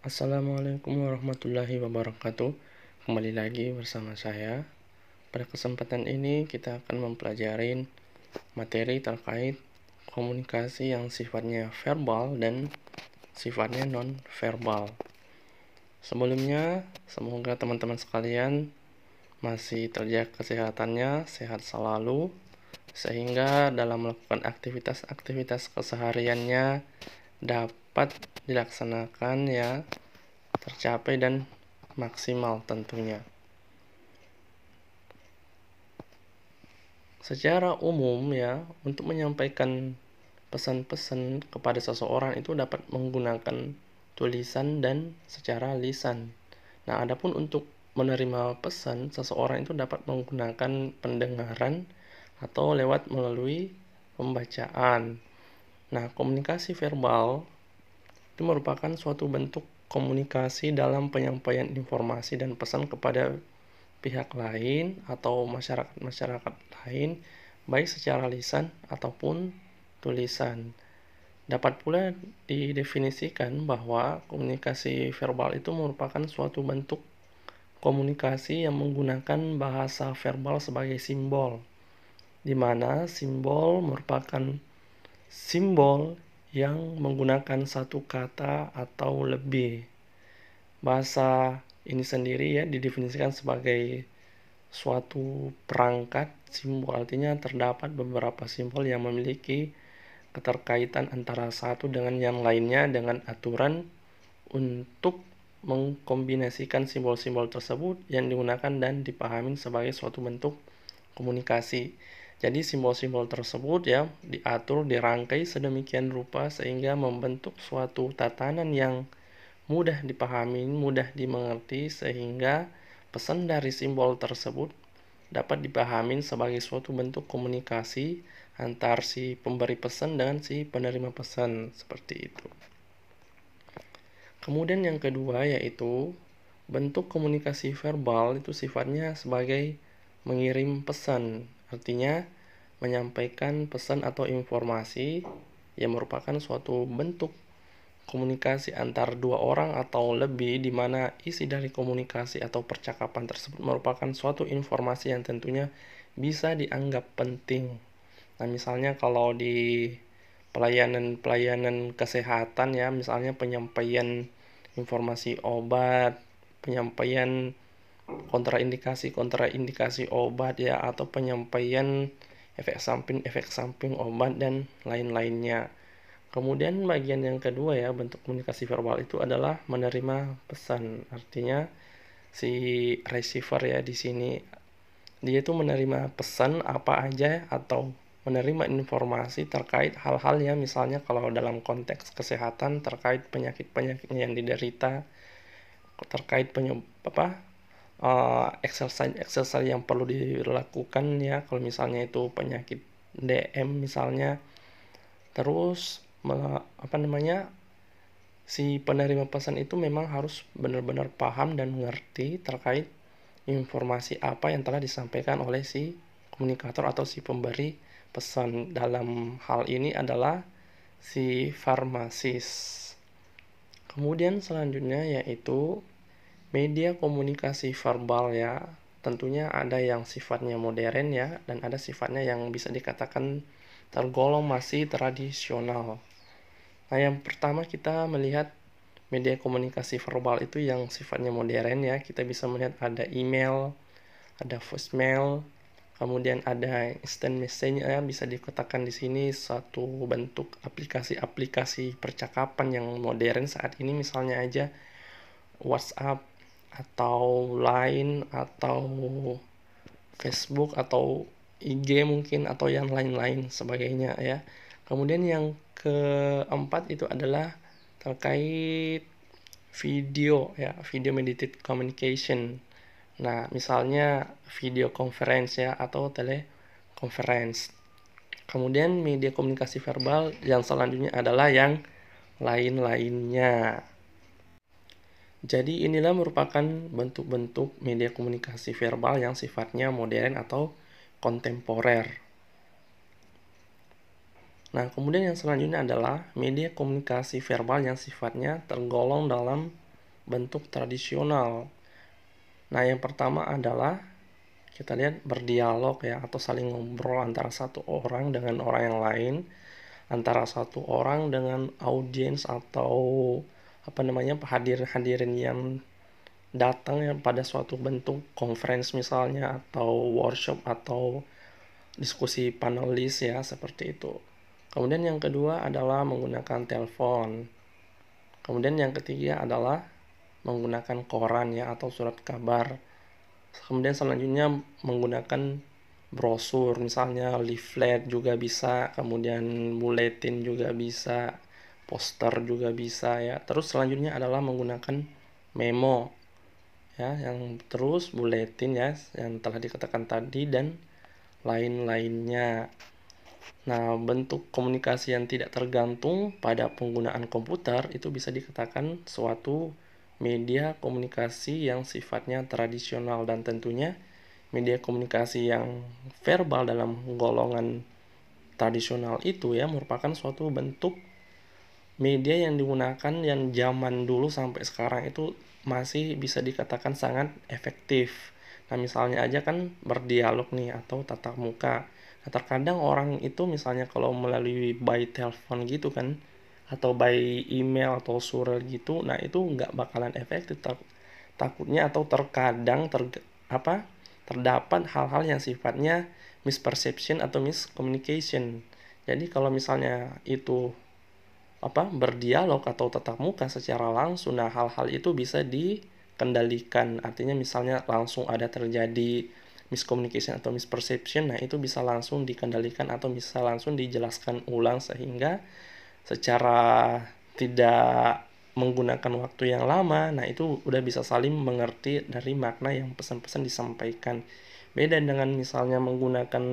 Assalamualaikum warahmatullahi wabarakatuh. Kembali lagi bersama saya. Pada kesempatan ini kita akan mempelajari materi terkait komunikasi yang sifatnya verbal dan sifatnya non-verbal. Sebelumnya, semoga teman-teman sekalian masih terjaga kesehatannya, sehat selalu, sehingga dalam melakukan aktivitas-aktivitas kesehariannya dapat dilaksanakan ya tercapai dan maksimal tentunya. Secara umum ya, untuk menyampaikan pesan-pesan kepada seseorang itu dapat menggunakan tulisan dan secara lisan. Nah, adapun untuk menerima pesan, seseorang itu dapat menggunakan pendengaran atau lewat melalui pembacaan. Nah, komunikasi verbal itu merupakan suatu bentuk komunikasi dalam penyampaian informasi dan pesan kepada pihak lain atau masyarakat lain, baik secara lisan ataupun tulisan. Dapat pula didefinisikan bahwa komunikasi verbal itu merupakan suatu bentuk komunikasi yang menggunakan bahasa verbal sebagai simbol, di mana simbol merupakan simbol yang menggunakan satu kata atau lebih. Bahasa ini sendiri ya didefinisikan sebagai suatu perangkat simbol, artinya terdapat beberapa simbol yang memiliki keterkaitan antara satu dengan yang lainnya dengan aturan untuk mengkombinasikan simbol-simbol tersebut yang digunakan dan dipahami sebagai suatu bentuk komunikasi. Jadi simbol-simbol tersebut ya diatur, dirangkai sedemikian rupa sehingga membentuk suatu tatanan yang mudah dipahami, mudah dimengerti, sehingga pesan dari simbol tersebut dapat dipahami sebagai suatu bentuk komunikasi antar si pemberi pesan dengan si penerima pesan, seperti itu. Kemudian yang kedua yaitu bentuk komunikasi verbal itu sifatnya sebagai mengirim pesan, artinya menyampaikan pesan atau informasi yang merupakan suatu bentuk komunikasi antar dua orang atau lebih, di mana isi dari komunikasi atau percakapan tersebut merupakan suatu informasi yang tentunya bisa dianggap penting. Nah, misalnya kalau di pelayanan kesehatan ya, misalnya penyampaian informasi obat, penyampaian kontraindikasi obat ya, atau penyampaian efek samping obat dan lain-lainnya. Kemudian bagian yang kedua ya, bentuk komunikasi verbal itu adalah menerima pesan. Artinya si receiver ya di sini dia itu menerima pesan apa aja atau menerima informasi terkait hal-hal yang misalnya kalau dalam konteks kesehatan terkait penyakit-penyakit yang diderita, terkait exercise yang perlu dilakukan ya, kalau misalnya itu penyakit DM misalnya. Terus si penerima pesan itu memang harus benar-benar paham dan mengerti terkait informasi apa yang telah disampaikan oleh si komunikator atau si pemberi pesan. Dalam hal ini adalah si farmasis. Kemudian selanjutnya yaitu media komunikasi verbal ya. Tentunya ada yang sifatnya modern ya, dan ada sifatnya yang bisa dikatakan tergolong masih tradisional. Nah, yang pertama kita melihat media komunikasi verbal itu yang sifatnya modern ya. Kita bisa melihat ada email, ada voicemail, kemudian ada instant message ya, bisa dikatakan di sini satu bentuk aplikasi-aplikasi percakapan yang modern saat ini, misalnya aja WhatsApp atau Line atau Facebook atau IG mungkin atau yang lain-lain sebagainya ya. Kemudian yang keempat itu adalah terkait video ya, video mediated communication. Nah, misalnya video conference ya atau teleconference. Kemudian media komunikasi verbal yang selanjutnya adalah yang lain-lainnya. Jadi inilah merupakan bentuk-bentuk media komunikasi verbal yang sifatnya modern atau kontemporer. Nah, kemudian yang selanjutnya adalah media komunikasi verbal yang sifatnya tergolong dalam bentuk tradisional. Nah, yang pertama adalah kita lihat berdialog ya, atau saling ngobrol antara satu orang dengan orang yang lain, antara satu orang dengan audiens atau hadirin yang datang ya pada suatu bentuk conference misalnya, atau workshop, atau diskusi panelis ya, seperti itu. Kemudian yang kedua adalah menggunakan telepon. Kemudian yang ketiga adalah menggunakan koran ya, atau surat kabar. Kemudian selanjutnya menggunakan brosur, misalnya leaflet juga bisa, kemudian buletin juga bisa, poster juga bisa ya. Terus selanjutnya adalah menggunakan memo ya, yang terus buletin ya, yang telah dikatakan tadi, dan lain-lainnya. Nah, bentuk komunikasi yang tidak tergantung pada penggunaan komputer itu bisa dikatakan suatu media komunikasi yang sifatnya tradisional, dan tentunya media komunikasi yang verbal dalam golongan tradisional itu ya merupakan suatu bentuk media yang digunakan yang zaman dulu sampai sekarang itu masih bisa dikatakan sangat efektif. Nah, misalnya aja kan berdialog nih atau tatap muka. Nah, terkadang orang itu misalnya kalau melalui by telepon gitu kan, atau by email atau surat gitu, nah itu nggak bakalan efektif. Takutnya atau terkadang terdapat hal-hal yang sifatnya misperception atau miscommunication. Jadi kalau misalnya itu berdialog atau tatap muka secara langsung, nah hal-hal itu bisa dikendalikan. Artinya misalnya langsung ada terjadi miscommunication atau misperception, nah itu bisa langsung dikendalikan atau bisa langsung dijelaskan ulang, sehingga secara tidak menggunakan waktu yang lama, nah itu udah bisa saling mengerti dari makna yang pesan-pesan disampaikan. Beda dengan misalnya menggunakan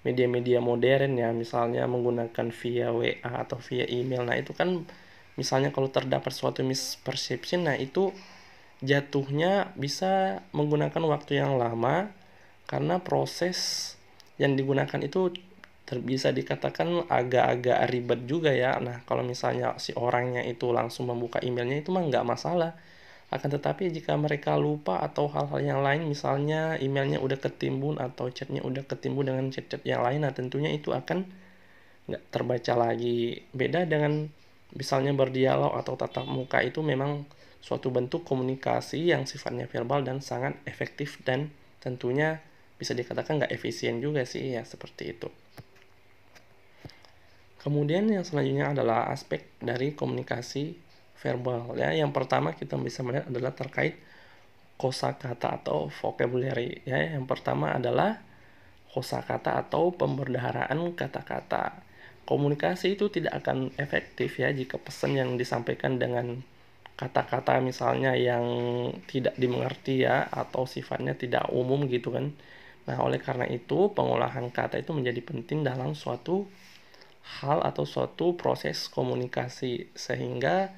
media-media modern ya, misalnya menggunakan via WA atau via email. Nah, itu kan misalnya kalau terdapat suatu misperception, nah itu jatuhnya bisa menggunakan waktu yang lama karena proses yang digunakan itu bisa dikatakan agak-agak ribet juga ya. Nah, kalau misalnya si orangnya itu langsung membuka emailnya itu mah nggak masalah. Akan tetapi jika mereka lupa atau hal-hal yang lain, misalnya emailnya udah ketimbun atau chatnya udah ketimbun dengan chat-chat yang lain, nah tentunya itu akan nggak terbaca lagi. Beda dengan misalnya berdialog atau tatap muka, itu memang suatu bentuk komunikasi yang sifatnya verbal dan sangat efektif, dan tentunya bisa dikatakan nggak efisien juga sih ya, seperti itu. Kemudian yang selanjutnya adalah aspek dari komunikasi verbal ya. Yang pertama kita bisa melihat adalah terkait kosakata atau vocabulary ya. Yang pertama adalah kosakata atau pembendaharaan kata-kata. Komunikasi itu tidak akan efektif ya jika pesan yang disampaikan dengan kata-kata misalnya yang tidak dimengerti ya, atau sifatnya tidak umum gitu kan. Nah, oleh karena itu pengolahan kata itu menjadi penting dalam suatu hal atau suatu proses komunikasi, sehingga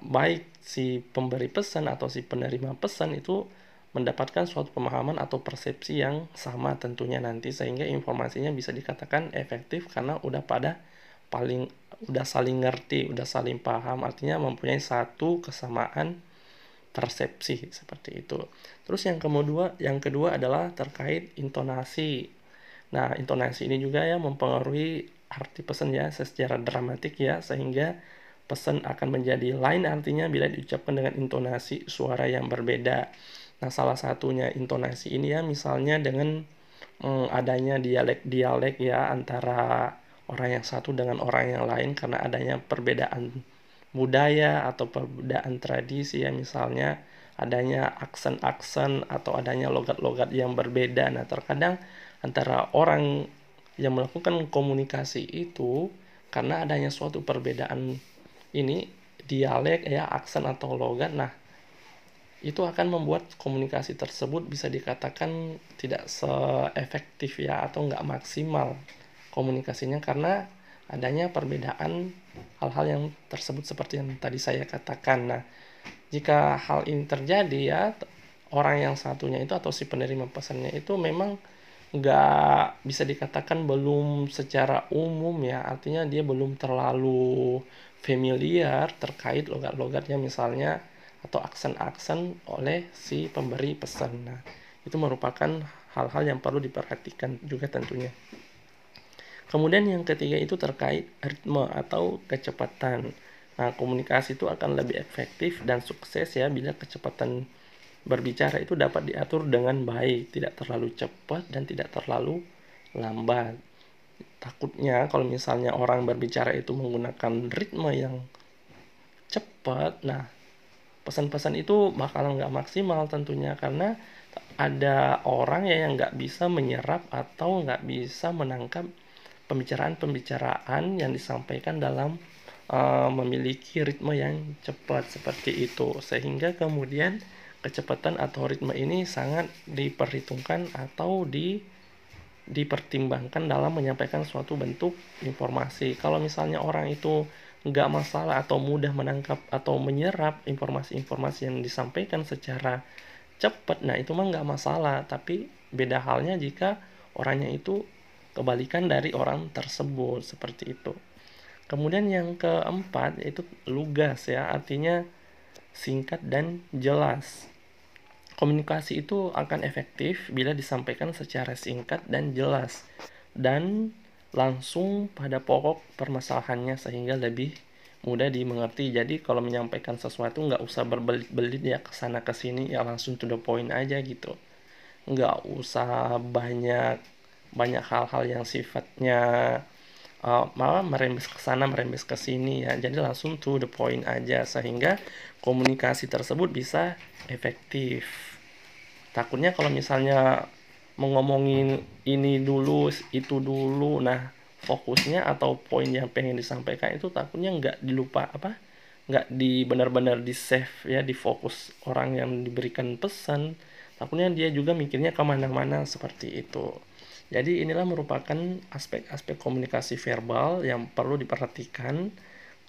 baik si pemberi pesan atau si penerima pesan itu mendapatkan suatu pemahaman atau persepsi yang sama tentunya nanti, sehingga informasinya bisa dikatakan efektif karena udah saling ngerti, udah saling paham, artinya mempunyai satu kesamaan persepsi seperti itu. Terus yang kedua adalah terkait intonasi. Nah, intonasi ini juga ya mempengaruhi arti pesan ya secara dramatik ya, sehingga pesan akan menjadi lain artinya bila diucapkan dengan intonasi suara yang berbeda. Nah, salah satunya intonasi ini ya misalnya dengan adanya dialek-dialek ya antara orang yang satu dengan orang yang lain, karena adanya perbedaan budaya atau perbedaan tradisi ya, misalnya adanya aksen-aksen atau adanya logat-logat yang berbeda. Nah, terkadang antara orang yang melakukan komunikasi itu, karena adanya suatu perbedaan ini dialek ya, aksen atau logat, nah itu akan membuat komunikasi tersebut bisa dikatakan tidak seefektif ya, atau nggak maksimal komunikasinya karena adanya perbedaan hal-hal yang tersebut seperti yang tadi saya katakan. Nah, jika hal ini terjadi ya, orang yang satunya itu atau si penerima pesannya itu memang nggak bisa dikatakan belum secara umum ya, artinya dia belum terlalu familiar terkait logat-logatnya, misalnya atau aksen-aksen oleh si pemberi pesan. Nah, itu merupakan hal-hal yang perlu diperhatikan juga tentunya. Kemudian yang ketiga itu terkait ritme atau kecepatan. Nah, komunikasi itu akan lebih efektif dan sukses ya bila kecepatan berbicara itu dapat diatur dengan baik, tidak terlalu cepat dan tidak terlalu lambat. Takutnya kalau misalnya orang berbicara itu menggunakan ritme yang cepat, nah pesan-pesan itu bakal nggak maksimal tentunya, karena ada orang ya yang nggak bisa menyerap atau nggak bisa menangkap pembicaraan-pembicaraan yang disampaikan dalam memiliki ritme yang cepat seperti itu, sehingga kemudian kecepatan atau ritme ini sangat diperhitungkan atau dipertimbangkan dalam menyampaikan suatu bentuk informasi. Kalau misalnya orang itu nggak masalah atau mudah menangkap atau menyerap informasi-informasi yang disampaikan secara cepat, nah itu mah nggak masalah. Tapi beda halnya jika orangnya itu kebalikan dari orang tersebut, seperti itu. Kemudian yang keempat yaitu lugas ya, artinya singkat dan jelas. Komunikasi itu akan efektif bila disampaikan secara singkat dan jelas dan langsung pada pokok permasalahannya sehingga lebih mudah dimengerti. Jadi kalau menyampaikan sesuatu nggak usah berbelit-belit ya kesana kesini, ya langsung to the point aja gitu. Nggak usah banyak hal-hal yang sifatnya malah merembes ke sana merembes ke sini ya. Jadi langsung to the point aja sehingga komunikasi tersebut bisa efektif. Takutnya kalau misalnya ngomongin ini dulu itu dulu, nah fokusnya atau poin yang pengen disampaikan itu takutnya nggak di benar-benar di save ya, di fokus orang yang diberikan pesan. Takutnya dia juga mikirnya kemana-mana seperti itu. Jadi inilah merupakan aspek-aspek komunikasi verbal yang perlu diperhatikan.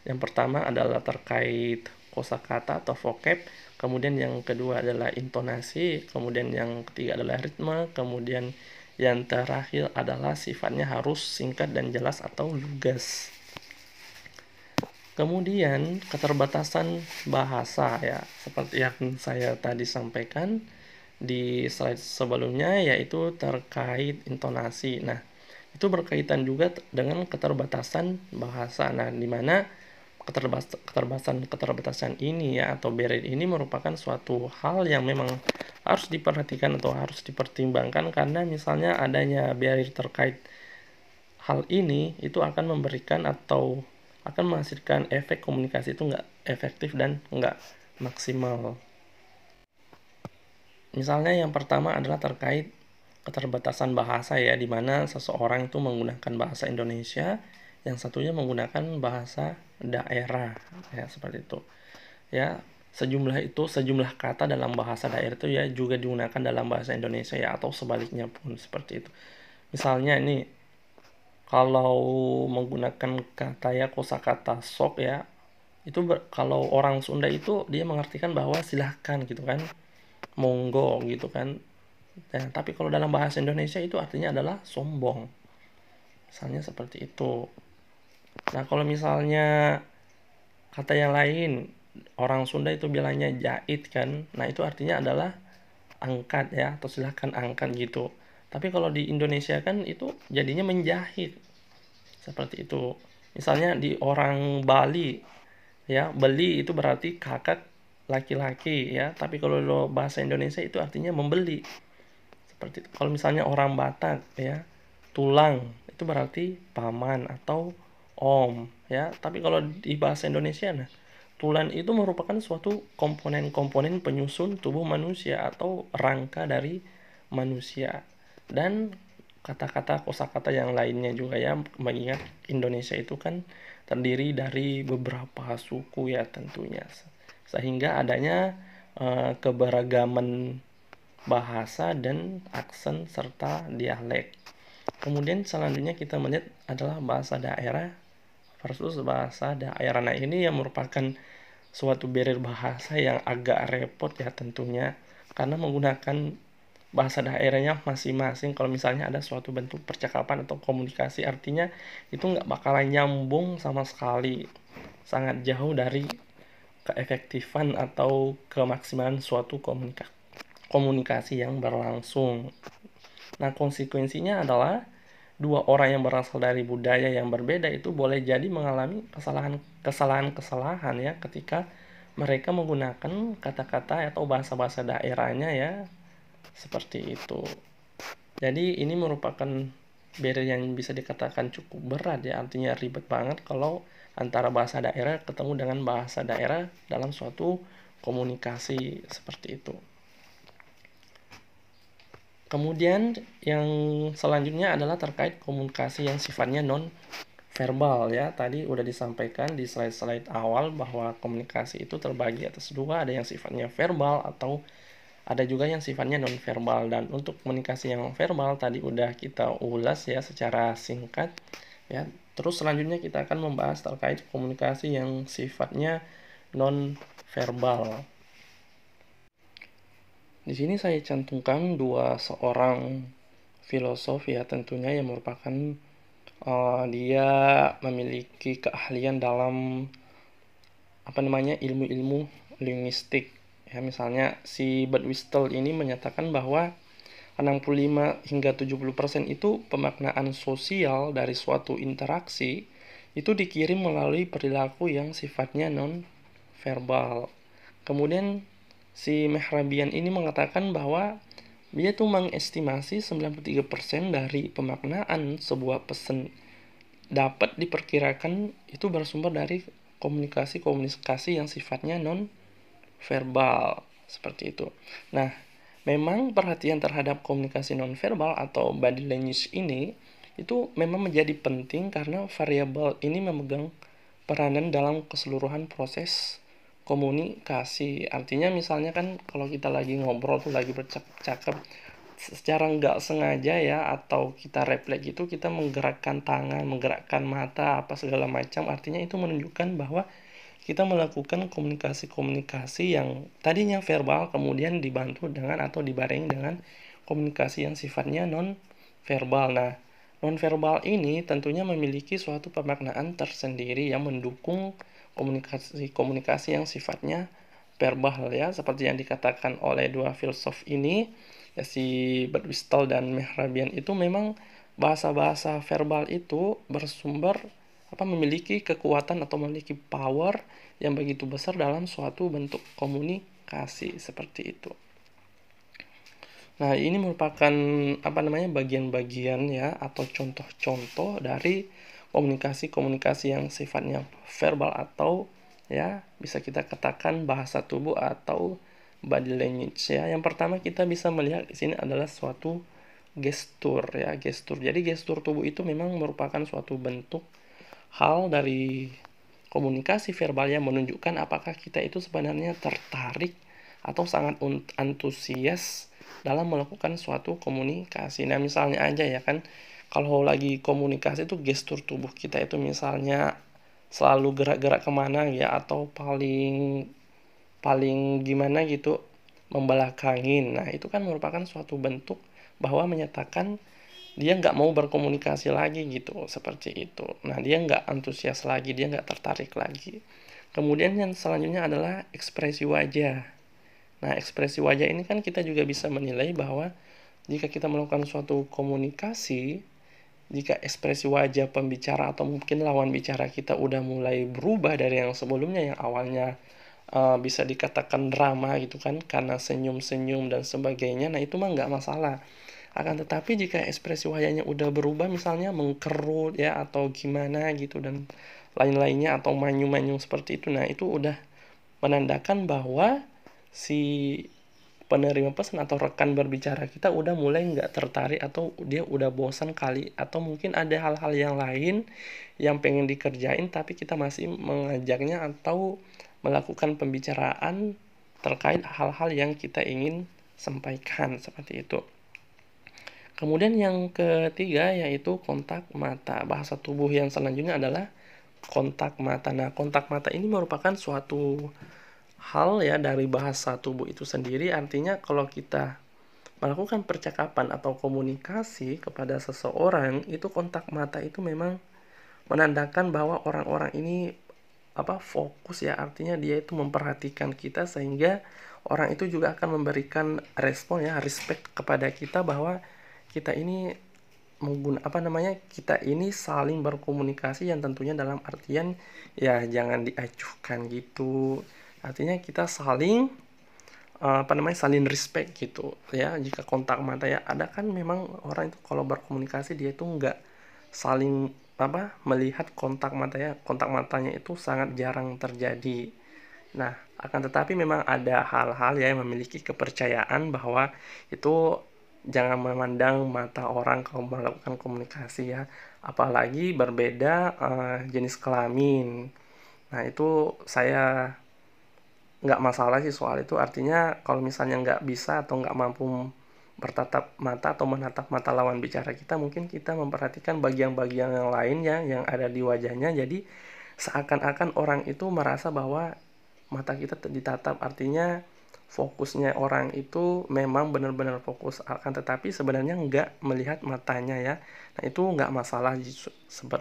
Yang pertama adalah terkait kosakata atau vocab, kemudian yang kedua adalah intonasi, kemudian yang ketiga adalah ritme, kemudian yang terakhir adalah sifatnya harus singkat dan jelas atau lugas. Kemudian keterbatasan bahasa ya, seperti yang saya tadi sampaikan di slide sebelumnya, yaitu terkait intonasi. Nah, itu berkaitan juga dengan keterbatasan bahasa. Nah, di mana keterbatasan ini ya atau barrier ini merupakan suatu hal yang memang harus diperhatikan atau harus dipertimbangkan, karena misalnya adanya barrier terkait hal ini itu akan memberikan atau akan menghasilkan efek komunikasi itu nggak efektif dan nggak maksimal. Misalnya yang pertama adalah terkait keterbatasan bahasa ya, di mana seseorang itu menggunakan bahasa Indonesia, yang satunya menggunakan bahasa daerah ya, seperti itu. Ya, sejumlah kata dalam bahasa daerah itu ya juga digunakan dalam bahasa Indonesia ya, atau sebaliknya pun seperti itu. Misalnya ini kalau menggunakan kata ya kosakata sok ya, itu kalau orang Sunda itu dia mengartikan bahwa silahkan gitu kan, monggo gitu kan. Nah, tapi kalau dalam bahasa Indonesia itu artinya adalah sombong. Misalnya seperti itu. Nah, kalau misalnya kata yang lain, orang Sunda itu bilangnya jait kan. Nah, itu artinya adalah angkat ya, atau silahkan angkat gitu. Tapi kalau di Indonesia kan itu jadinya menjahit. Seperti itu. Misalnya di orang Bali ya, beli itu berarti kakak laki-laki ya, tapi kalau bahasa Indonesia itu artinya membeli. Seperti itu. Kalau misalnya orang Batak ya, tulang itu berarti paman atau om ya, tapi kalau di bahasa Indonesia nah, tulang itu merupakan suatu komponen-komponen penyusun tubuh manusia atau rangka dari manusia. Dan kata-kata kosakata yang lainnya juga ya, mengingat Indonesia itu kan terdiri dari beberapa suku ya tentunya, sehingga adanya keberagaman bahasa dan aksen serta dialek. Kemudian selanjutnya kita melihat adalah bahasa daerah versus bahasa daerah. Nah, ini yang merupakan suatu barrier bahasa yang agak repot ya tentunya, karena menggunakan bahasa daerahnya masing-masing. Kalau misalnya ada suatu bentuk percakapan atau komunikasi, artinya itu nggak bakalan nyambung sama sekali, sangat jauh dari keefektifan atau kemaksimalan suatu komunikasi yang berlangsung. Nah, konsekuensinya adalah dua orang yang berasal dari budaya yang berbeda itu boleh jadi mengalami kesalahan ya ketika mereka menggunakan kata-kata atau bahasa-bahasa daerahnya ya, seperti itu. Jadi ini merupakan barrier yang bisa dikatakan cukup berat ya, artinya ribet banget kalau antara bahasa daerah ketemu dengan bahasa daerah dalam suatu komunikasi seperti itu. Kemudian yang selanjutnya adalah terkait komunikasi yang sifatnya non verbal ya. Tadi udah disampaikan di slide-slide awal bahwa komunikasi itu terbagi atas dua, ada yang sifatnya verbal atau ada juga yang sifatnya non verbal. Dan untuk komunikasi yang verbal tadi udah kita ulas ya secara singkat ya. Terus selanjutnya kita akan membahas terkait komunikasi yang sifatnya non verbal. Di sini saya cantumkan seorang filosof ya, tentunya yang merupakan dia memiliki keahlian dalam ilmu-ilmu linguistik ya. Misalnya si Bert Wistel ini menyatakan bahwa 65 hingga 70% itu pemaknaan sosial dari suatu interaksi itu dikirim melalui perilaku yang sifatnya non verbal. Kemudian si Mehrabian ini mengatakan bahwa dia tuh mengestimasi 93% dari pemaknaan sebuah pesan dapat diperkirakan itu bersumber dari komunikasi yang sifatnya non verbal seperti itu. Nah, memang perhatian terhadap komunikasi non verbal atau body language ini itu memang menjadi penting karena variabel ini memegang peranan dalam keseluruhan proses komunikasi. Artinya misalnya kan kalau kita lagi ngobrol tuh lagi bercakap secara nggak sengaja ya, atau kita refleks itu kita menggerakkan tangan, menggerakkan mata, apa segala macam, artinya itu menunjukkan bahwa kita melakukan komunikasi-komunikasi yang tadinya verbal kemudian dibantu dengan atau dibarengi dengan komunikasi yang sifatnya non verbal. Nah, non verbal ini tentunya memiliki suatu pemaknaan tersendiri yang mendukung komunikasi yang sifatnya verbal ya, seperti yang dikatakan oleh dua filsuf ini ya, si Bert Wistel dan Mehrabian. Itu memang bahasa-bahasa verbal itu memiliki kekuatan atau memiliki power yang begitu besar dalam suatu bentuk komunikasi seperti itu. Nah, ini merupakan bagian-bagian ya atau contoh-contoh dari komunikasi-komunikasi yang sifatnya verbal atau ya bisa kita katakan bahasa tubuh atau body language ya. Yang pertama kita bisa melihat di sini adalah suatu gestur ya, gestur. Jadi gestur tubuh itu memang merupakan suatu bentuk hal dari komunikasi verbal yang menunjukkan apakah kita itu sebenarnya tertarik atau sangat antusias dalam melakukan suatu komunikasi. Nah, misalnya aja ya kan, kalau lagi komunikasi itu gestur tubuh kita itu misalnya selalu gerak-gerak kemana ya, atau paling gimana gitu, membelakangin. Nah, itu kan merupakan suatu bentuk bahwa menyatakan dia nggak mau berkomunikasi lagi gitu, seperti itu. Nah, dia nggak antusias lagi, dia nggak tertarik lagi. Kemudian yang selanjutnya adalah ekspresi wajah. Nah, ekspresi wajah ini kan kita juga bisa menilai bahwa jika kita melakukan suatu komunikasi, jika ekspresi wajah pembicara atau mungkin lawan bicara kita udah mulai berubah dari yang sebelumnya yang awalnya bisa dikatakan drama gitu kan, karena senyum-senyum dan sebagainya, nah itu mah nggak masalah. Akan tetapi jika ekspresi wajahnya udah berubah, misalnya mengkerut ya atau gimana gitu dan lain-lainnya, atau manyung-manyung seperti itu, nah itu udah menandakan bahwa si penerima pesan atau rekan berbicara kita udah mulai nggak tertarik atau dia udah bosan kali, atau mungkin ada hal-hal yang lain yang pengen dikerjain tapi kita masih mengajaknya atau melakukan pembicaraan terkait hal-hal yang kita ingin sampaikan seperti itu. Kemudian yang ketiga yaitu kontak mata. Bahasa tubuh yang selanjutnya adalah kontak mata. Nah, kontak mata ini merupakan suatu hal ya dari bahasa tubuh itu sendiri. Artinya kalau kita melakukan percakapan atau komunikasi kepada seseorang, itu kontak mata itu memang menandakan bahwa orang-orang ini fokus ya, artinya dia itu memperhatikan kita sehingga orang itu juga akan memberikan respon ya, respect kepada kita bahwa kita ini kita ini saling berkomunikasi yang tentunya dalam artian ya jangan diacuhkan gitu. Artinya kita saling saling respect gitu ya. Jika kontak mata ya, ada kan memang orang itu kalau berkomunikasi dia itu nggak saling melihat kontak mata ya, kontak matanya itu sangat jarang terjadi. Nah, akan tetapi memang ada hal-hal ya yang memiliki kepercayaan bahwa itu jangan memandang mata orang kalau melakukan komunikasi ya, apalagi berbeda jenis kelamin. Nah, itu saya nggak masalah sih soal itu, artinya kalau misalnya nggak bisa atau nggak mampu bertatap mata atau menatap mata lawan bicara kita, mungkin kita memperhatikan bagian-bagian yang lainnya yang ada di wajahnya, jadi seakan-akan orang itu merasa bahwa mata kita ditatap, artinya fokusnya orang itu memang benar-benar fokus, akan tetapi sebenarnya nggak melihat matanya ya. Nah, itu nggak masalah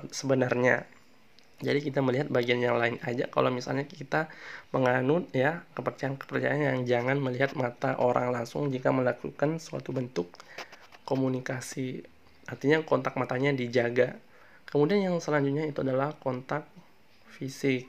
sebenarnya. Jadi kita melihat bagian yang lain aja kalau misalnya kita menganut ya kepercayaan-kepercayaan yang jangan melihat mata orang langsung jika melakukan suatu bentuk komunikasi. Artinya kontak matanya dijaga. Kemudian yang selanjutnya itu adalah kontak fisik.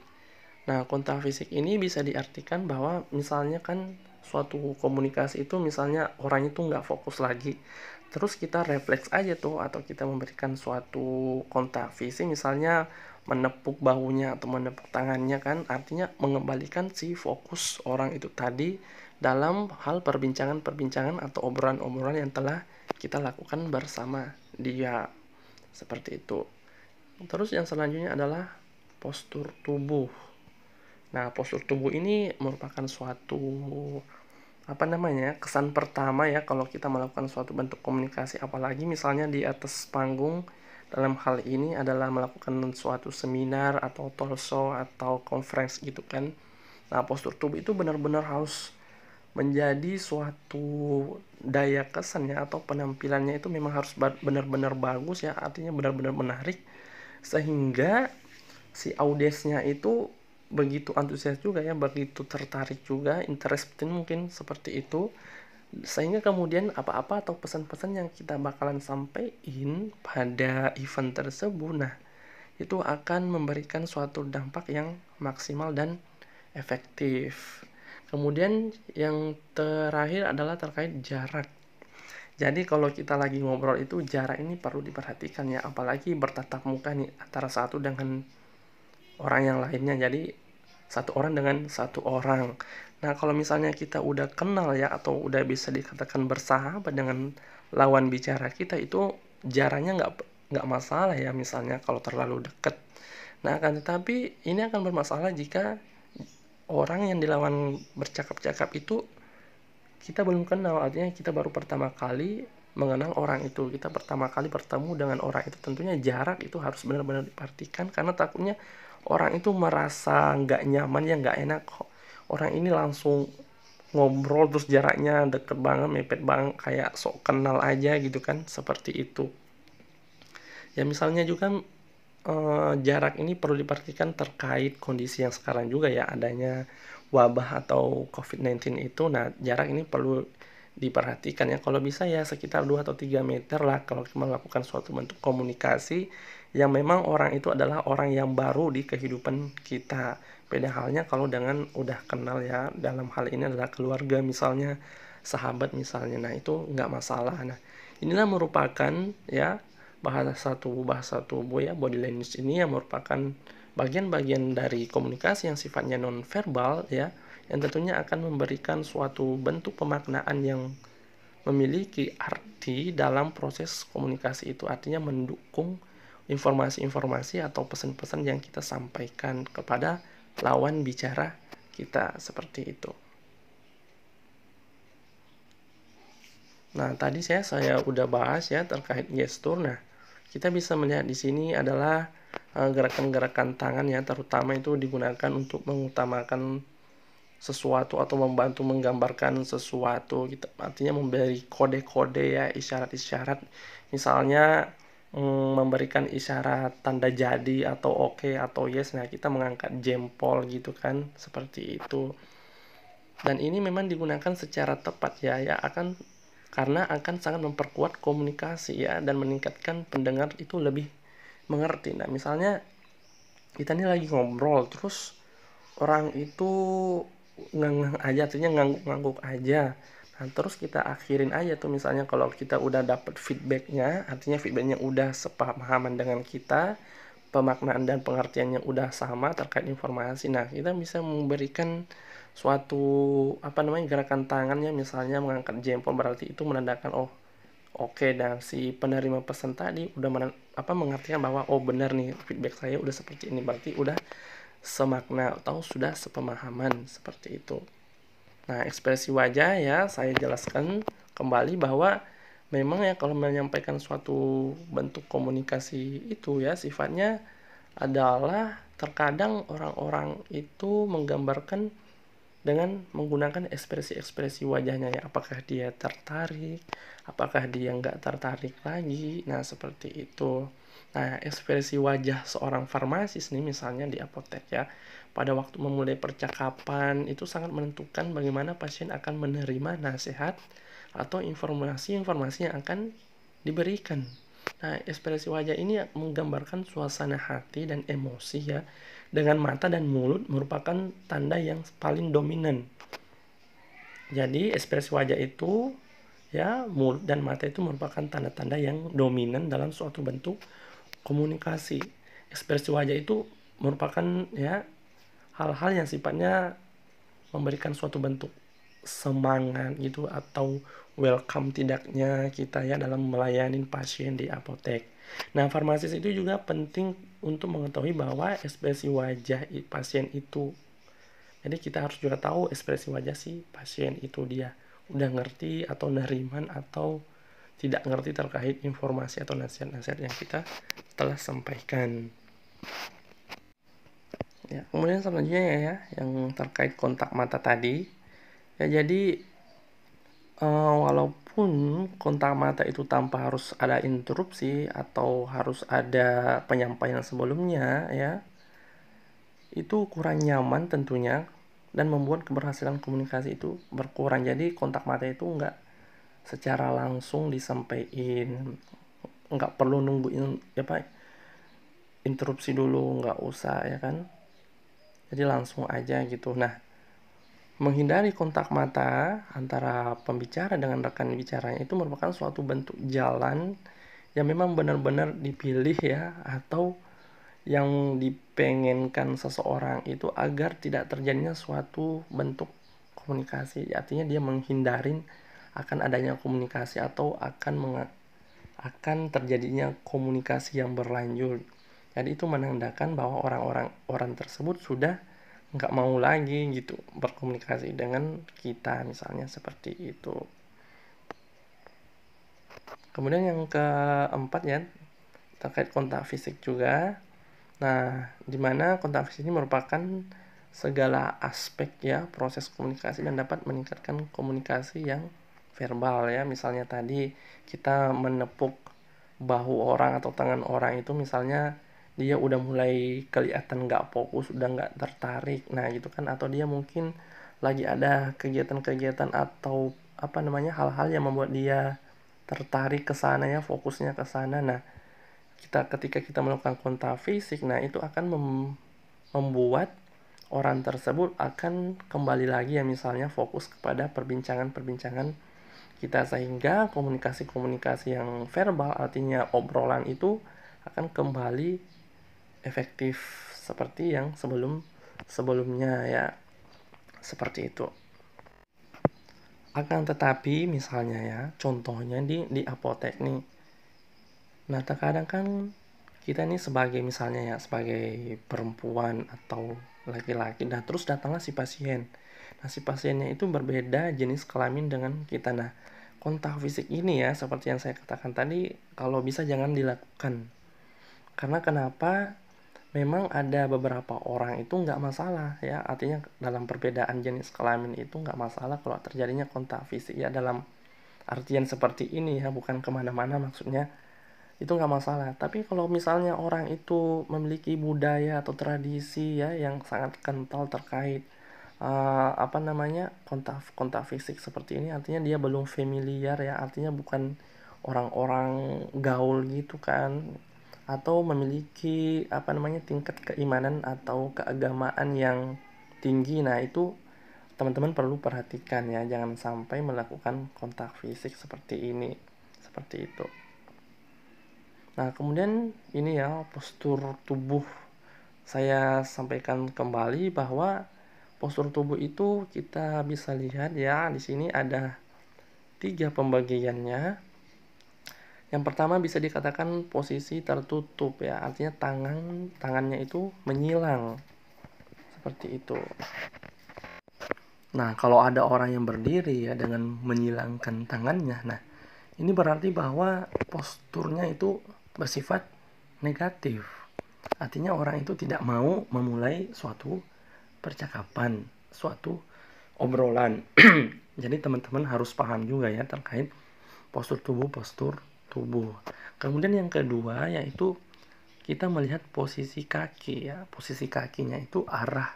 Nah, kontak fisik ini bisa diartikan bahwa misalnya kan suatu komunikasi itu misalnya orang itu nggak fokus lagi. Terus kita refleks aja tuh atau kita memberikan suatu kontak fisik misalnya menepuk bahunya atau menepuk tangannya kan, artinya mengembalikan si fokus orang itu tadi dalam hal perbincangan-perbincangan atau obrolan-obrolan yang telah kita lakukan bersama dia. Seperti itu. Terus yang selanjutnya adalah postur tubuh. Nah, postur tubuh ini merupakan suatu kesan pertama ya kalau kita melakukan suatu bentuk komunikasi, apalagi misalnya di atas panggung. Dalam hal ini adalah melakukan suatu seminar atau talk show atau conference gitu kan. Nah, postur tubuh itu benar-benar harus menjadi suatu daya kesan ya, atau penampilannya itu memang harus benar-benar bagus ya, artinya benar-benar menarik sehingga si audiensnya itu begitu antusias juga ya, begitu tertarik juga, interesting mungkin seperti itu, sehingga kemudian apa-apa atau pesan-pesan yang kita bakalan sampaikan pada event tersebut, nah itu akan memberikan suatu dampak yang maksimal dan efektif. Kemudian yang terakhir adalah terkait jarak. Jadi kalau kita lagi ngobrol itu jarak ini perlu diperhatikan ya, apalagi bertatap muka nih antara satu dengan orang yang lainnya, jadi satu orang dengan satu orang. Nah, kalau misalnya kita udah kenal ya atau udah bisa dikatakan bersahabat dengan lawan bicara kita, itu jaraknya nggak masalah ya, misalnya kalau terlalu dekat. Nah, akan tetapi ini akan bermasalah jika orang yang dilawan bercakap-cakap itu kita belum kenal, artinya kita baru pertama kali mengenal orang itu, kita pertama kali bertemu dengan orang itu, tentunya jarak itu harus benar-benar diperhatikan karena takutnya orang itu merasa nggak nyaman ya, nggak enak kok orang ini langsung ngobrol terus jaraknya deket banget, mepet banget, kayak sok kenal aja gitu kan, seperti itu ya. Misalnya juga jarak ini perlu diperhatikan terkait kondisi yang sekarang juga ya, adanya wabah atau COVID-19 itu. Nah, jarak ini perlu diperhatikan ya, kalau bisa ya sekitar 2 atau 3 meter lah kalau melakukan suatu bentuk komunikasi yang memang orang itu adalah orang yang baru di kehidupan kita. Beda halnya kalau dengan udah kenal ya, dalam hal ini adalah keluarga misalnya, sahabat misalnya, nah itu nggak masalah. Nah, inilah merupakan ya bahasa tubuh ya, body language ini yang merupakan bagian-bagian dari komunikasi yang sifatnya non verbal ya, yang tentunya akan memberikan suatu bentuk pemaknaan yang memiliki arti dalam proses komunikasi itu, artinya mendukung informasi-informasi atau pesan-pesan yang kita sampaikan kepada lawan bicara kita, seperti itu. Nah, tadi saya udah bahas ya terkait gestur. Nah, kita bisa melihat di sini adalah gerakan-gerakan tangan ya, terutama itu digunakan untuk mengutamakan sesuatu atau membantu menggambarkan sesuatu gitu. Artinya memberi kode-kode ya, isyarat-isyarat. Misalnya memberikan isyarat tanda jadi atau oke atau yes. Nah, kita mengangkat jempol gitu kan, seperti itu. Dan ini memang digunakan secara tepat ya karena akan sangat memperkuat komunikasi ya dan meningkatkan pendengar itu lebih mengerti. Nah, misalnya kita ini lagi ngobrol terus orang itu ngang aja, artinya ngangguk-ngangguk aja. Nah, terus kita akhirin aja tuh, misalnya kalau kita udah dapet feedbacknya, artinya feedbacknya udah sepemahaman dengan kita, pemaknaan dan pengertiannya udah sama terkait informasi. Nah, kita bisa memberikan suatu gerakan tangannya, misalnya mengangkat jempol, berarti itu menandakan oh oke, dan si penerima pesan tadi udah mengertikan bahwa oh benar nih feedback saya udah seperti ini, berarti udah semakna atau sudah sepemahaman, seperti itu. Nah, ekspresi wajah ya saya jelaskan kembali bahwa memang ya kalau menyampaikan suatu bentuk komunikasi itu ya sifatnya adalah terkadang orang-orang itu menggambarkan dengan menggunakan ekspresi-ekspresi wajahnya ya, apakah dia tertarik, apakah dia nggak tertarik lagi. Nah, seperti itu. Nah, ekspresi wajah seorang farmasis nih misalnya di apotek ya, pada waktu memulai percakapan itu sangat menentukan bagaimana pasien akan menerima nasihat atau informasi-informasi yang akan diberikan. Nah, ekspresi wajah ini menggambarkan suasana hati dan emosi ya. Dengan mata dan mulut merupakan tanda yang paling dominan. Jadi, ekspresi wajah itu ya, mulut dan mata itu merupakan tanda-tanda yang dominan dalam suatu bentuk komunikasi. Ekspresi wajah itu merupakan ya hal-hal yang sifatnya memberikan suatu bentuk semangat gitu atau welcome tidaknya kita ya dalam melayani pasien di apotek. Nah, farmasis itu juga penting untuk mengetahui bahwa ekspresi wajah pasien itu. Jadi kita harus juga tahu ekspresi wajah si pasien itu, dia udah ngerti atau neriman atau tidak ngerti terkait informasi atau nasihat-nasihat yang kita telah sampaikan. Ya, kemudian selanjutnya ya yang terkait kontak mata tadi. Ya, jadi walaupun kontak mata itu tanpa harus ada interupsi atau harus ada penyampaian sebelumnya ya, itu kurang nyaman tentunya dan membuat keberhasilan komunikasi itu berkurang. Jadi kontak mata itu nggak secara langsung disampaikan, nggak perlu nungguin interupsi dulu, nggak usah ya kan, jadi langsung aja gitu. Nah, menghindari kontak mata antara pembicara dengan rekan bicaranya itu merupakan suatu bentuk jalan yang memang benar-benar dipilih ya, atau yang dipengenkan seseorang itu agar tidak terjadinya suatu bentuk komunikasi. Artinya dia menghindarin akan adanya komunikasi atau akan terjadinya komunikasi yang berlanjut. Jadi itu menandakan bahwa orang tersebut sudah nggak mau lagi gitu berkomunikasi dengan kita, misalnya seperti itu. Kemudian yang keempat ya, terkait kontak fisik juga. Nah, dimana kontak fisik ini merupakan segala aspek ya proses komunikasi dan dapat meningkatkan komunikasi yang verbal ya. Misalnya tadi kita menepuk bahu orang atau tangan orang itu, misalnya dia udah mulai kelihatan nggak fokus, udah nggak tertarik, nah gitu kan, atau dia mungkin lagi ada kegiatan-kegiatan atau hal-hal yang membuat dia tertarik ke sana ya, fokusnya ke sana. Nah, ketika kita melakukan kontak fisik, nah itu akan membuat orang tersebut akan kembali lagi ya, misalnya fokus kepada perbincangan-perbincangan kita, sehingga komunikasi-komunikasi yang verbal artinya obrolan itu akan kembali efektif seperti yang sebelumnya ya, seperti itu. Akan tetapi misalnya ya, contohnya di apotek nih. Nah, terkadang kan kita nih sebagai perempuan atau laki-laki, nah terus datanglah si pasien. Nah, si pasiennya itu berbeda jenis kelamin dengan kita. Nah, kontak fisik ini ya, seperti yang saya katakan tadi, kalau bisa jangan dilakukan. Karena kenapa? Memang ada beberapa orang itu nggak masalah ya, artinya dalam perbedaan jenis kelamin itu nggak masalah kalau terjadinya kontak fisik ya, dalam artian seperti ini ya, bukan kemana-mana maksudnya. itu nggak masalah. Tapi kalau misalnya orang itu memiliki budaya atau tradisi ya yang sangat kental terkait apa namanya, kontak kontak fisik seperti ini, artinya dia belum familiar ya, artinya bukan orang-orang gaul gitu kan, atau memiliki apa namanya, tingkat keimanan atau keagamaan yang tinggi. Nah itu teman-teman perlu perhatikan ya, jangan sampai melakukan kontak fisik seperti ini, seperti itu. Nah, kemudian ini ya, postur tubuh. Saya sampaikan kembali bahwa postur tubuh itu kita bisa lihat ya, di sini ada 3 pembagiannya. Yang pertama bisa dikatakan posisi tertutup ya, artinya tangannya itu menyilang seperti itu. Nah, kalau ada orang yang berdiri ya dengan menyilangkan tangannya, nah ini berarti bahwa posturnya itu bersifat negatif. Artinya orang itu tidak mau memulai suatu percakapan, suatu obrolan. Jadi teman-teman harus paham juga ya terkait postur tubuh. Kemudian yang kedua yaitu kita melihat posisi kaki ya. Posisi kakinya itu arah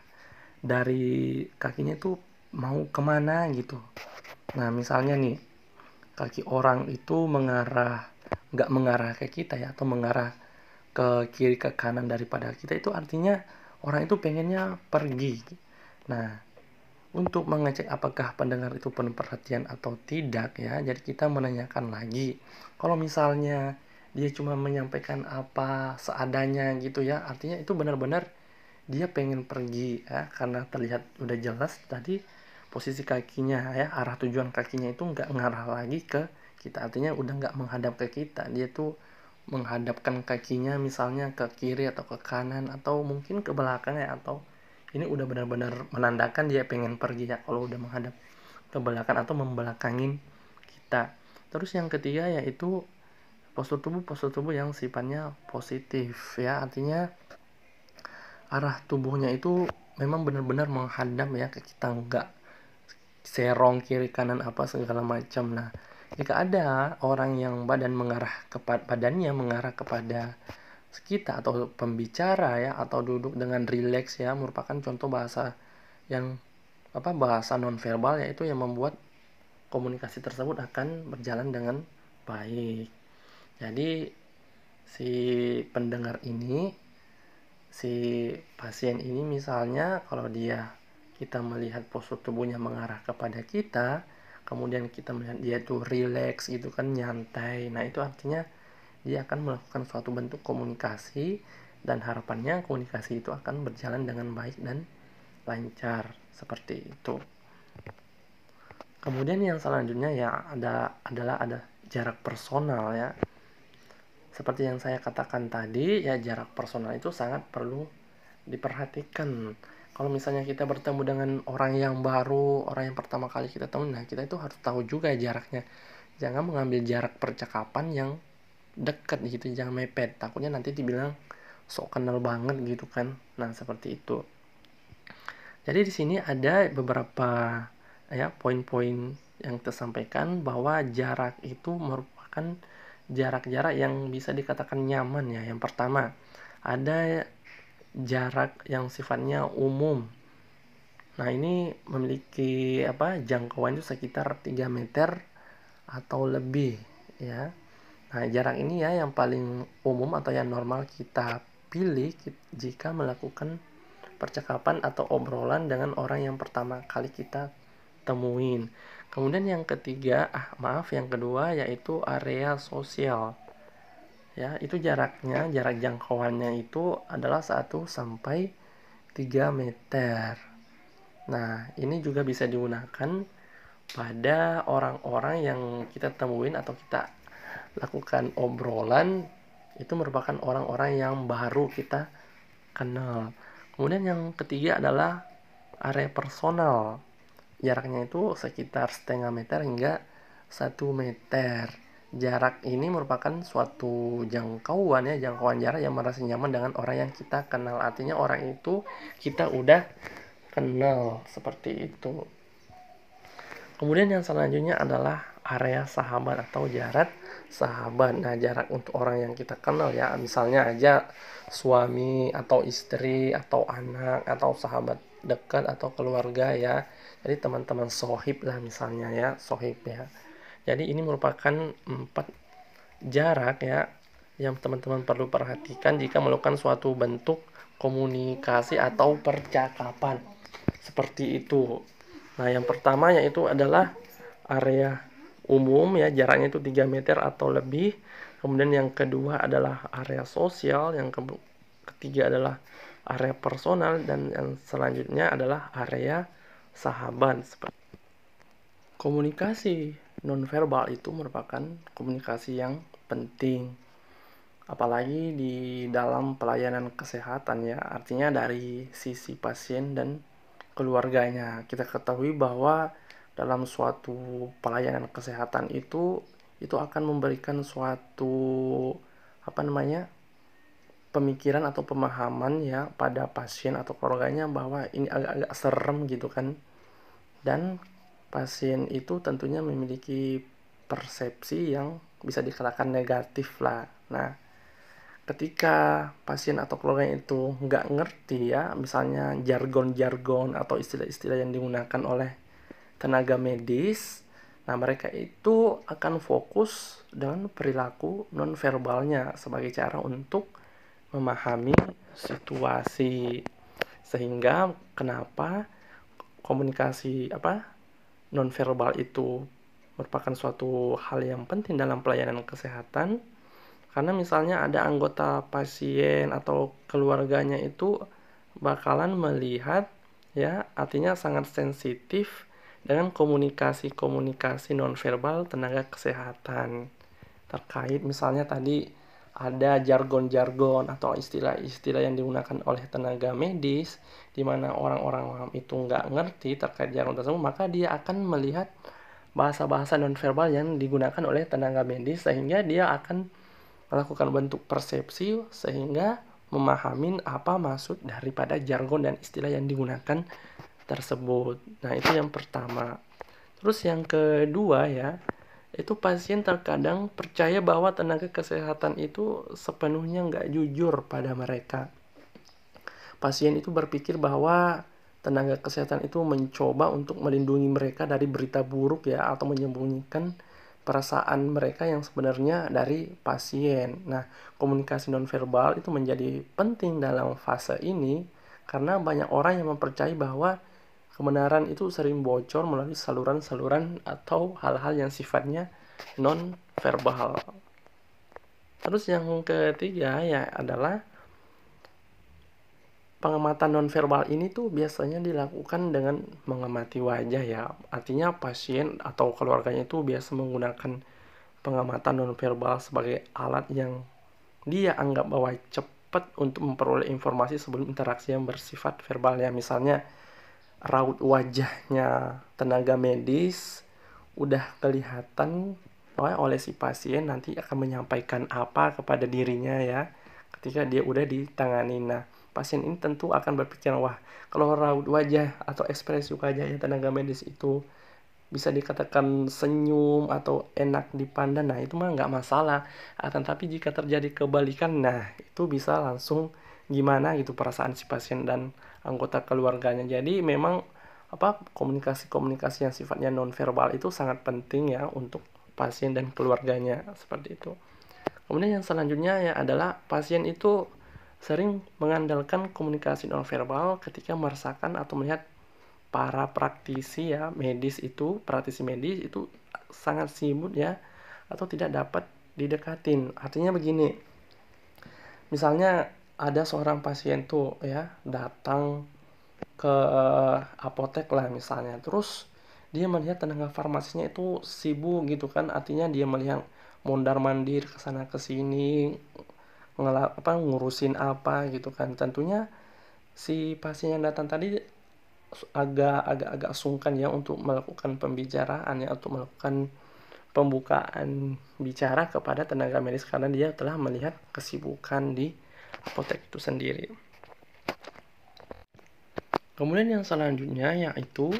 dari kakinya itu mau kemana gitu. Nah misalnya nih, kaki orang itu nggak mengarah ke kita ya, atau mengarah ke kiri ke kanan daripada kita, itu artinya orang itu pengennya pergi. Nah, untuk mengecek apakah pendengar itu penuh perhatian atau tidak ya, jadi kita menanyakan lagi. Kalau misalnya dia cuma menyampaikan apa seadanya gitu ya, artinya itu benar-benar dia pengen pergi ya, karena terlihat udah jelas tadi posisi kakinya ya, arah tujuan kakinya itu nggak ngarah lagi ke kita, artinya udah nggak menghadap ke kita, dia tuh menghadapkan kakinya misalnya ke kiri atau ke kanan atau mungkin ke belakang ya, atau ini udah benar-benar menandakan dia pengen pergi ya kalau udah menghadap ke belakang atau membelakangin kita. Terus yang ketiga yaitu postur tubuh yang sifatnya positif ya, artinya arah tubuhnya itu memang benar-benar menghadap ya ke kita, enggak serong kiri kanan apa segala macam. Nah, jika ada orang yang badannya mengarah kepada kita atau pembicara ya, atau duduk dengan rileks ya, merupakan contoh bahasa yang bahasa nonverbal, yaitu yang membuat komunikasi tersebut akan berjalan dengan baik. Jadi si pendengar ini, si pasien ini misalnya, kalau kita melihat postur tubuhnya mengarah kepada kita, kemudian kita melihat dia tuh rileks gitu kan, nyantai, nah itu artinya dia akan melakukan suatu bentuk komunikasi, dan harapannya komunikasi itu akan berjalan dengan baik dan lancar seperti itu. Kemudian yang selanjutnya ya ada jarak personal ya. Seperti yang saya katakan tadi ya, jarak personal itu sangat perlu diperhatikan. Kalau misalnya kita bertemu dengan orang yang baru, orang yang pertama kali kita temui, nah kita itu harus tahu juga jaraknya. Jangan mengambil jarak percakapan yang dekat gitu, jangan mepet, takutnya nanti dibilang sok kenal banget gitu kan. Nah seperti itu. Jadi di sini ada beberapa ya poin-poin yang tersampaikan bahwa jarak itu merupakan jarak-jarak yang bisa dikatakan nyaman ya. Yang pertama, ada jarak yang sifatnya umum. Nah, ini memiliki jangkauan itu sekitar 3 meter atau lebih ya. Nah, jarak ini ya yang paling umum atau yang normal kita pilih jika melakukan percakapan atau obrolan dengan orang yang pertama kali kita temuin. Kemudian yang kedua yaitu area sosial. Ya, itu jarak jangkauannya itu adalah 1 sampai 3 meter. Nah, ini juga bisa digunakan pada orang-orang yang kita temuin atau kita lakukan obrolan, itu merupakan orang-orang yang baru kita kenal. Kemudian yang ketiga adalah area personal. Jaraknya itu sekitar setengah meter hingga 1 meter. Jarak ini merupakan suatu jangkauan jarak yang merasa nyaman dengan orang yang kita kenal. Artinya orang itu kita udah kenal, seperti itu. Kemudian yang selanjutnya adalah area sahabat atau jarak sahabat. Nah, jarak untuk orang yang kita kenal ya, misalnya aja suami atau istri atau anak atau sahabat dekat atau keluarga ya. Jadi teman-teman sohib lah misalnya ya, sohib ya. Jadi ini merupakan 4 jarak ya yang teman-teman perlu perhatikan jika melakukan suatu bentuk komunikasi atau percakapan seperti itu. Nah, yang pertama yaitu adalah area umum ya, jaraknya itu 3 meter atau lebih. Kemudian yang kedua adalah area sosial, yang ketiga adalah area personal, dan yang selanjutnya adalah area sahabat. Komunikasi nonverbal itu merupakan komunikasi yang penting, apalagi di dalam pelayanan kesehatan ya, artinya dari sisi pasien dan keluarganya. Kita ketahui bahwa dalam suatu pelayanan kesehatan itu akan memberikan suatu pemikiran atau pemahaman ya pada pasien atau keluarganya bahwa ini agak-agak serem gitu kan. Dan pasien itu tentunya memiliki persepsi yang bisa dikatakan negatif lah. Nah, ketika pasien atau keluarga itu nggak ngerti ya, misalnya jargon-jargon atau istilah-istilah yang digunakan oleh tenaga medis, nah mereka itu akan fokus dengan perilaku nonverbalnya sebagai cara untuk memahami situasi. Sehingga kenapa komunikasi nonverbal itu merupakan suatu hal yang penting dalam pelayanan kesehatan, karena misalnya ada anggota pasien atau keluarganya itu bakalan melihat ya, artinya sangat sensitif dengan komunikasi-komunikasi nonverbal tenaga kesehatan terkait misalnya tadi ada jargon-jargon atau istilah-istilah yang digunakan oleh tenaga medis di mana orang-orang awam itu nggak ngerti terkait jargon tersebut, maka dia akan melihat bahasa-bahasa nonverbal yang digunakan oleh tenaga medis sehingga dia akan melakukan bentuk persepsi sehingga memahami apa maksud daripada jargon dan istilah yang digunakan tersebut. Nah, itu yang pertama. Terus yang kedua ya, itu pasien terkadang percaya bahwa tenaga kesehatan itu sepenuhnya nggak jujur pada mereka. Pasien itu berpikir bahwa tenaga kesehatan itu mencoba untuk melindungi mereka dari berita buruk ya, atau menyembunyikan perasaan mereka yang sebenarnya dari pasien. Nah, komunikasi nonverbal itu menjadi penting dalam fase ini karena banyak orang yang mempercayai bahwa kebenaran itu sering bocor melalui saluran-saluran atau hal-hal yang sifatnya non-verbal. Terus yang ketiga ya adalah pengamatan non-verbal ini tuh biasanya dilakukan dengan mengamati wajah ya. Artinya pasien atau keluarganya itu biasa menggunakan pengamatan non-verbal sebagai alat yang dia anggap bahwa cepat untuk memperoleh informasi sebelum interaksi yang bersifat verbal ya. Misalnya raut wajahnya tenaga medis udah kelihatan oleh si pasien nanti akan menyampaikan apa kepada dirinya ya ketika dia udah ditangani. Nah, pasien ini tentu akan berpikir, wah kalau raut wajah atau ekspresi wajahnya tenaga medis itu bisa dikatakan senyum atau enak dipandang, nah itu mah nggak masalah. Tetapi jika terjadi kebalikan, nah itu bisa langsung gimana gitu perasaan si pasien dan anggota keluarganya. Jadi memang komunikasi-komunikasi yang sifatnya nonverbal itu sangat penting ya untuk pasien dan keluarganya seperti itu. Kemudian yang selanjutnya ya adalah pasien itu sering mengandalkan komunikasi nonverbal ketika merasakan atau melihat para praktisi medis itu sangat sibuk ya atau tidak dapat didekatin. Artinya begini, misalnya ada seorang pasien tuh ya datang ke apotek lah misalnya, terus dia melihat tenaga farmasinya itu sibuk gitu kan, artinya dia melihat mondar-mandir ke sana ke sini ngurusin apa gitu kan. Tentunya si pasien yang datang tadi agak sungkan ya untuk melakukan pembicaraan ya, untuk melakukan pembukaan bicara kepada tenaga medis karena dia telah melihat kesibukan di apotek itu sendiri. Kemudian yang selanjutnya yaitu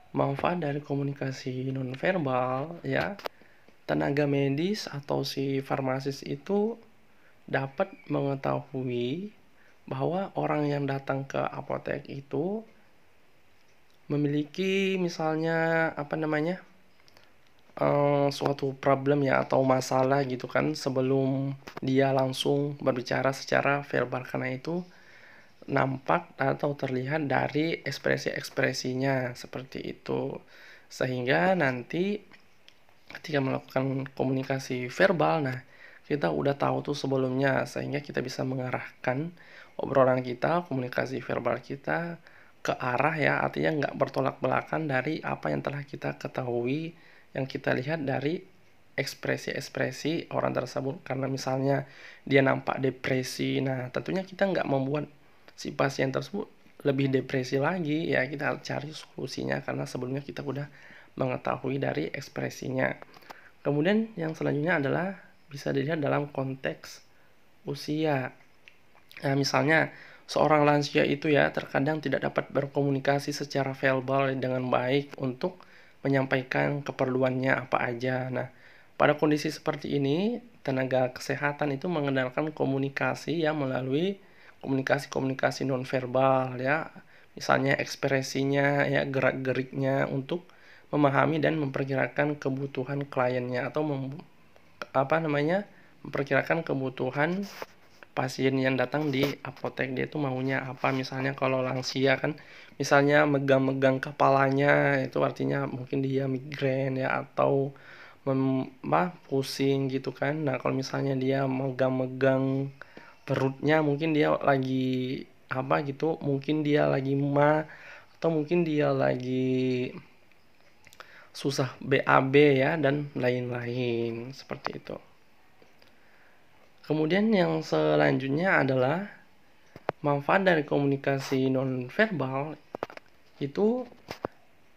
manfaat dari komunikasi nonverbal ya, tenaga medis atau si farmasis itu dapat mengetahui bahwa orang yang datang ke apotek itu memiliki misalnya suatu problem ya atau masalah gitu kan sebelum dia langsung berbicara secara verbal, karena itu nampak atau terlihat dari ekspresi-ekspresinya seperti itu, sehingga nanti ketika melakukan komunikasi verbal, nah kita udah tahu tuh sebelumnya, sehingga kita bisa mengarahkan obrolan kita, komunikasi verbal kita ke arah ya, artinya nggak bertolak belakang dari apa yang telah kita ketahui, yang kita lihat dari ekspresi-ekspresi orang tersebut. Karena misalnya dia nampak depresi, nah tentunya kita nggak membuat si pasien tersebut lebih depresi lagi ya, kita cari solusinya karena sebelumnya kita udah mengetahui dari ekspresinya. Kemudian yang selanjutnya adalah bisa dilihat dalam konteks usia. Nah, misalnya seorang lansia itu ya terkadang tidak dapat berkomunikasi secara verbal dengan baik untuk menyampaikan keperluannya apa aja. Nah, pada kondisi seperti ini, tenaga kesehatan itu mengandalkan komunikasi ya melalui komunikasi-komunikasi nonverbal ya. Misalnya ekspresinya ya, gerak-geriknya untuk memahami dan memperkirakan kebutuhan kliennya atau memperkirakan kebutuhan pasien yang datang di apotek, dia itu maunya apa. Misalnya kalau lansia kan misalnya megang-megang kepalanya, itu artinya mungkin dia migrain ya atau pusing gitu kan. Nah kalau misalnya dia megang-megang perutnya, mungkin dia lagi apa gitu, mungkin dia lagi atau mungkin dia lagi susah BAB ya dan lain-lain seperti itu. Kemudian yang selanjutnya adalah manfaat dari komunikasi nonverbal itu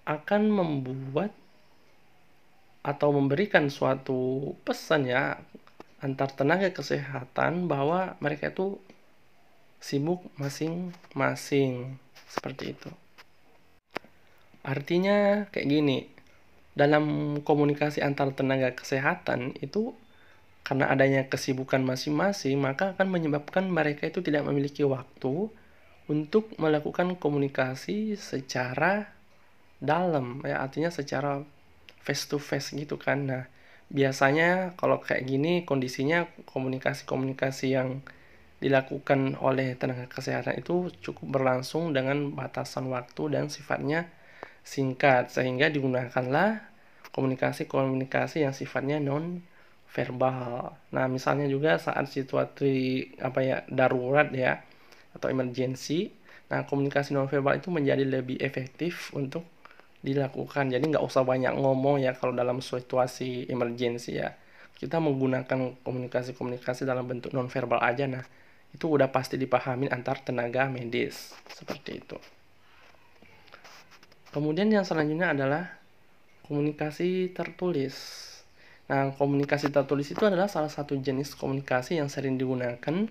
akan membuat atau memberikan suatu pesan ya antar tenaga kesehatan bahwa mereka itu sibuk masing-masing seperti itu. Artinya kayak gini, dalam komunikasi antar tenaga kesehatan itu karena adanya kesibukan masing-masing, maka akan menyebabkan mereka itu tidak memiliki waktu untuk melakukan komunikasi secara dalam ya, artinya secara face to face gitu kan. Nah, biasanya kalau kayak gini kondisinya komunikasi-komunikasi yang dilakukan oleh tenaga kesehatan itu cukup berlangsung dengan batasan waktu dan sifatnya singkat, sehingga digunakanlah komunikasi-komunikasi yang sifatnya non verbal. Nah, misalnya juga saat situasi darurat ya atau emergency, nah komunikasi non verbal itu menjadi lebih efektif untuk dilakukan. Jadi nggak usah banyak ngomong ya kalau dalam situasi emergency ya. Kita menggunakan komunikasi-komunikasi dalam bentuk non verbal aja. Nah, itu udah pasti dipahami antar tenaga medis seperti itu. Kemudian yang selanjutnya adalah komunikasi tertulis. Nah, komunikasi tertulis itu adalah salah satu jenis komunikasi yang sering digunakan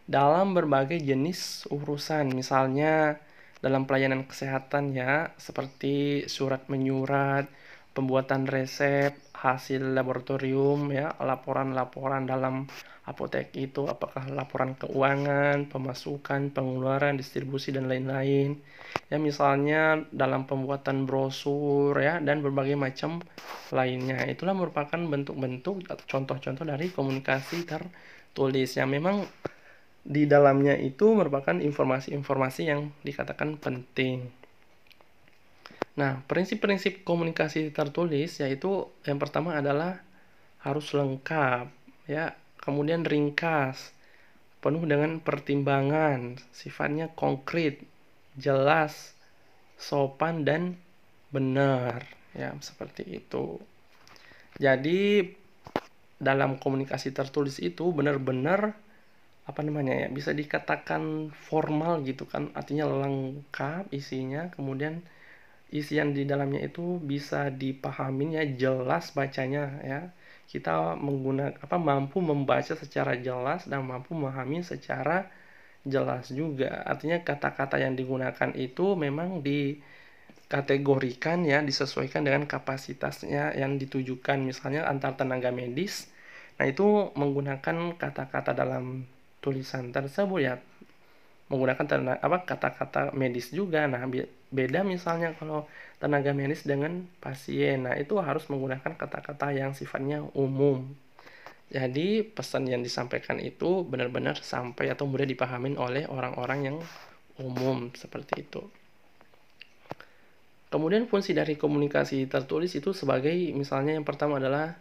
dalam berbagai jenis urusan. Misalnya dalam pelayanan kesehatan ya, seperti surat menyurat, pembuatan resep, hasil laboratorium ya, laporan-laporan dalam apotek itu, apakah laporan keuangan, pemasukan, pengeluaran, distribusi dan lain-lain. Ya misalnya dalam pembuatan brosur ya dan berbagai macam lainnya. Itulah merupakan bentuk-bentuk atau contoh-contoh dari komunikasi tertulis yang memang di dalamnya itu merupakan informasi-informasi yang dikatakan penting. Nah, prinsip-prinsip komunikasi tertulis yaitu yang pertama adalah harus lengkap ya, kemudian ringkas, penuh dengan pertimbangan, sifatnya konkret, jelas, sopan dan benar ya, seperti itu. Jadi dalam komunikasi tertulis itu benar-benar bisa dikatakan formal gitu kan, artinya lengkap isinya, kemudian isian di dalamnya itu bisa dipahami ya, jelas bacanya ya, kita mampu membaca secara jelas dan mampu memahami secara jelas juga. Artinya kata-kata yang digunakan itu memang dikategorikan ya, disesuaikan dengan kapasitasnya yang ditujukan. Misalnya antar tenaga medis, nah itu menggunakan kata-kata dalam tulisan tersebut ya, menggunakan kata-kata medis juga. Nah, beda misalnya kalau tenaga medis dengan pasien. Nah, itu harus menggunakan kata-kata yang sifatnya umum. Jadi, pesan yang disampaikan itu benar-benar sampai atau mudah dipahami oleh orang-orang yang umum seperti itu. Kemudian fungsi dari komunikasi tertulis itu sebagai, misalnya yang pertama adalah